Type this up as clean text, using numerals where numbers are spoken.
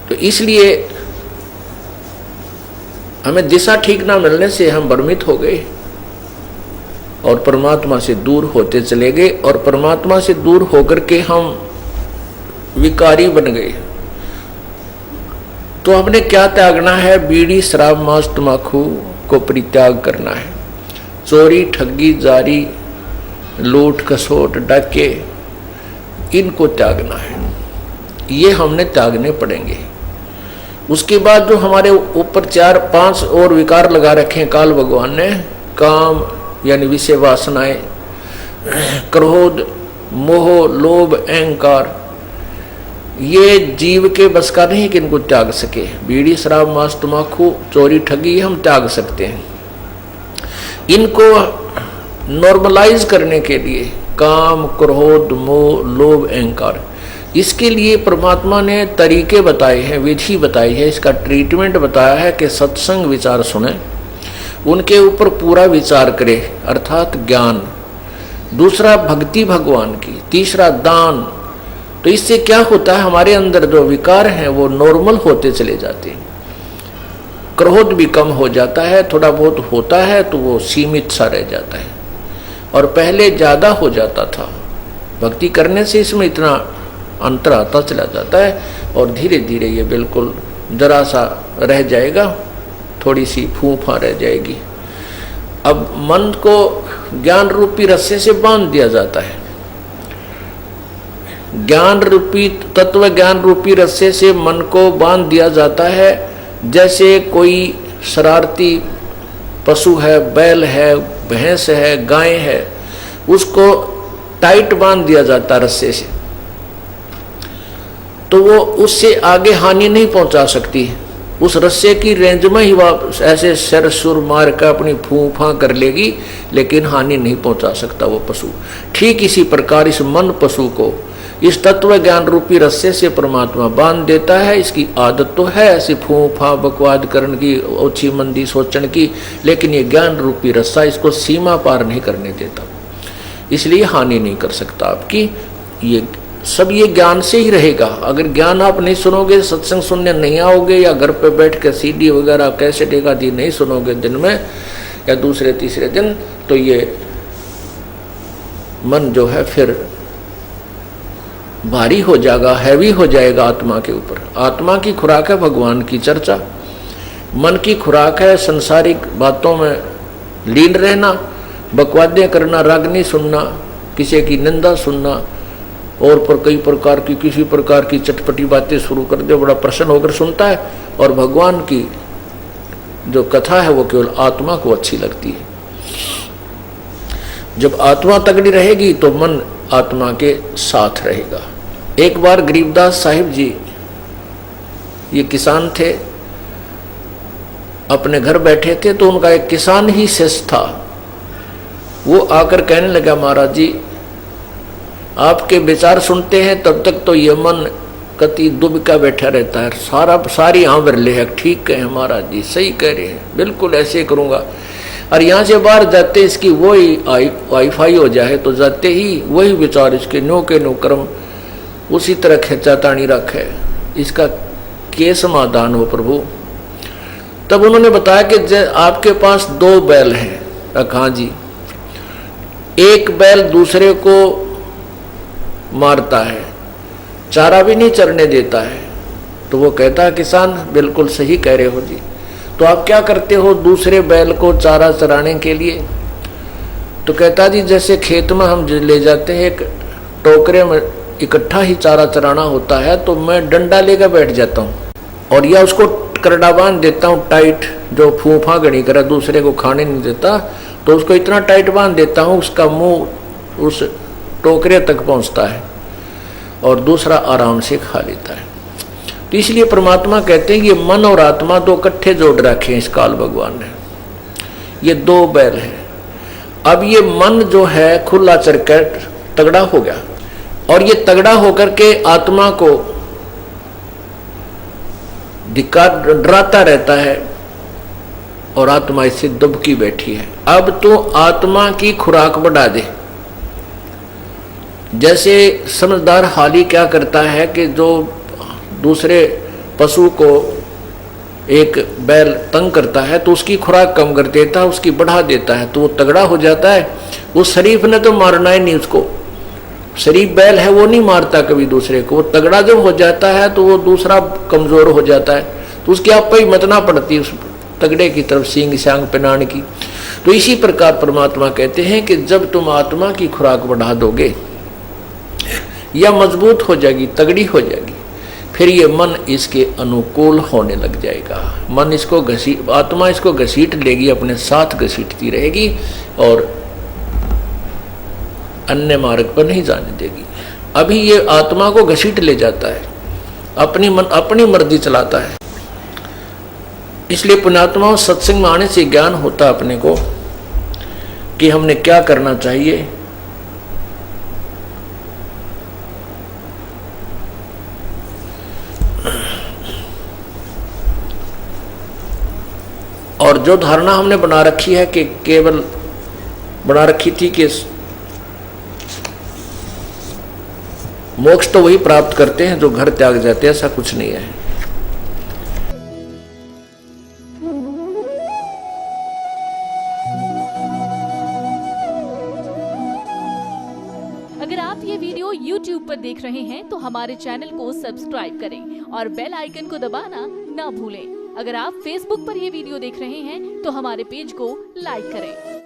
तो इसलिए हमें दिशा ठीक ना मिलने से हम भ्रमित हो गए और परमात्मा से दूर होते चले गए, और परमात्मा से दूर होकर के हम विकारी बन गए। तो हमने क्या त्यागना है? बीड़ी, शराब, मांस, तंबाकू को परित्याग करना है। चोरी, ठगी, जारी, लूट, खसोट, डाके, इनको त्यागना है। ये हमने त्यागने पड़ेंगे। उसके बाद जो हमारे ऊपर 4-5 और विकार लगा रखे हैं काल भगवान ने, काम यानी विषय वासनाएं, क्रोध, मोह, लोभ, अहंकार, ये जीव के बस का नहीं कि इनको त्याग सके। बीड़ी, शराब, मांस, तंबाकू, चोरी, ठगी, ये हम त्याग सकते हैं। इनको नॉर्मलाइज करने के लिए काम, क्रोध, मोह, लोभ, अहंकार, इसके लिए परमात्मा ने तरीके बताए हैं, विधि बताई है, इसका ट्रीटमेंट बताया है कि सत्संग विचार सुने, उनके ऊपर पूरा विचार करे, अर्थात ज्ञान। दूसरा भक्ति भगवान की, तीसरा दान। तो इससे क्या होता है? हमारे अंदर जो विकार हैं वो नॉर्मल होते चले जाते हैं। क्रोध भी कम हो जाता है, थोड़ा बहुत होता है तो वो सीमित सा रह जाता है, और पहले ज़्यादा हो जाता था। भक्ति करने से इसमें इतना अंतर आता चला जाता है, और धीरे धीरे ये बिल्कुल जरा सा रह जाएगा, थोड़ी सी फूफा रह जाएगी। अब मन को ज्ञान रूपी रस्से से बांध दिया जाता है। ज्ञान रूपी, तत्व ज्ञान रूपी रस्से से मन को बांध दिया जाता है। जैसे कोई शरारती पशु है, बैल है, भैंस है, गाय है, उसको टाइट बांध दिया जाता है रस्से से, तो वो उससे आगे हानि नहीं पहुंचा सकती। उस रस्से की रेंज में ही वह ऐसे सर सुर मार कर अपनी फूफा कर लेगी, लेकिन हानि नहीं पहुंचा सकता वो पशु। ठीक इसी प्रकार इस मन पशु को इस तत्व ज्ञान रूपी रस्से से परमात्मा बांध देता है। इसकी आदत तो है ऐसी फूफा बकवाद करने की, ओछी मंदी सोचने की, लेकिन ये ज्ञान रूपी रस्सा इसको सीमा पार नहीं करने देता, इसलिए हानि नहीं कर सकता आपकी। ये सब ये ज्ञान से ही रहेगा। अगर ज्ञान आप नहीं सुनोगे, सत्संग सुनने नहीं आओगे, या घर पे बैठ कर सीडी वगैरह कैसेट एकादी नहीं सुनोगे दिन में या दूसरे तीसरे दिन, तो ये मन जो है फिर भारी हो जाएगा, हैवी हो जाएगा आत्मा के ऊपर। आत्मा की खुराक है भगवान की चर्चा, मन की खुराक है संसारिक बातों में लीन रहना, बकवादे करना, रागनी सुनना, किसी की निंदा सुनना, और पर कई प्रकार की किसी प्रकार की चटपटी बातें शुरू कर दे, बड़ा प्रसन्न होकर सुनता है। और भगवान की जो कथा है वो केवल आत्मा को अच्छी लगती है। जब आत्मा तगड़ी रहेगी तो मन आत्मा के साथ रहेगा। एक बार गरीबदास साहिब जी, ये किसान थे, अपने घर बैठे थे, तो उनका एक किसान ही शिष्य था। वो आकर कहने लगा, महाराज जी आपके विचार सुनते हैं तब तक तो ये मन कति दुबका बैठा रहता है, सारी हाँ बरले है। ठीक कहे महाराज जी, सही कह रहे हैं, बिल्कुल ऐसे करूँगा। और यहाँ से बाहर जाते इसकी वही वाईफाई हो जाए तो जाते ही वही विचार इसके नो के नो कर्म उसी तरह खेचा तानी रखे, इसका के समाधान हो प्रभु। तब उन्होंने बताया कि आपके पास 2 बैल हैं। हाँ जी। एक बैल दूसरे को मारता है, चारा भी नहीं चरने देता है। तो वो कहता है, किसान बिल्कुल सही कह रहे हो जी, तो आप क्या करते हो दूसरे बैल को चारा चराने के लिए? तो कहता जी जैसे खेत में हम ले जाते हैं, एक टोकरे में इकट्ठा ही चारा चराना होता है, तो मैं डंडा लेकर बैठ जाता हूँ और या उसको करड़ा बांध देता हूँ टाइट, जो फूफा गणी करा दूसरे को खाने नहीं देता, तो उसको इतना टाइट बांध देता हूँ उसका मुंह उस टोकरे तक पहुँचता है और दूसरा आराम से खा लेता है। तो इसलिए परमात्मा कहते हैं कि मन और आत्मा 2 इकट्ठे जोड़ रखे हैं इस काल भगवान ने। ये 2 बैल हैं। अब ये मन जो है खुला चरकर तगड़ा हो गया, और ये तगड़ा होकर के आत्मा को डराता रहता है, और आत्मा इससे दुबकी बैठी है। अब तो आत्मा की खुराक बढ़ा दे। जैसे समझदार हाली क्या करता है कि जो दूसरे पशु को एक बैल तंग करता है तो उसकी खुराक कम कर देता है, उसकी बढ़ा देता है, तो वो तगड़ा हो जाता है। उस शरीफ ने तो मारना ही नहीं उसको, शरीफ बैल है वो नहीं मारता कभी दूसरे को। वो तगड़ा जब हो जाता है तो वो दूसरा कमजोर हो जाता है, तो उसकी आप ही मतना पड़ती है उस तगड़े की तरफ, सींग सांग पिनाण की। तो इसी प्रकार परमात्मा कहते हैं कि जब तुम आत्मा की खुराक बढ़ा दोगे या मजबूत हो जाएगी, तगड़ी हो जाएगी, फिर ये मन इसके अनुकूल होने लग जाएगा। मन इसको आत्मा इसको घसीट लेगी, अपने साथ घसीटती रहेगी और अन्य मार्ग पर नहीं जाने देगी। अभी ये आत्मा को घसीट ले जाता है, अपनी मर्जी चलाता है। इसलिए पुण्यात्माओं, सत्संग में आने से ज्ञान होता है अपने को कि हमने क्या करना चाहिए। और जो धारणा हमने बना रखी है कि केवल बना रखी थी कि मोक्ष तो वही प्राप्त करते हैं जो घर त्याग जाते हैं, ऐसा कुछ नहीं है। अगर आप ये वीडियो YouTube पर देख रहे हैं तो हमारे चैनल को सब्सक्राइब करें और बेल आइकन को दबाना ना भूलें। अगर आप Facebook पर ये वीडियो देख रहे हैं तो हमारे पेज को लाइक करें।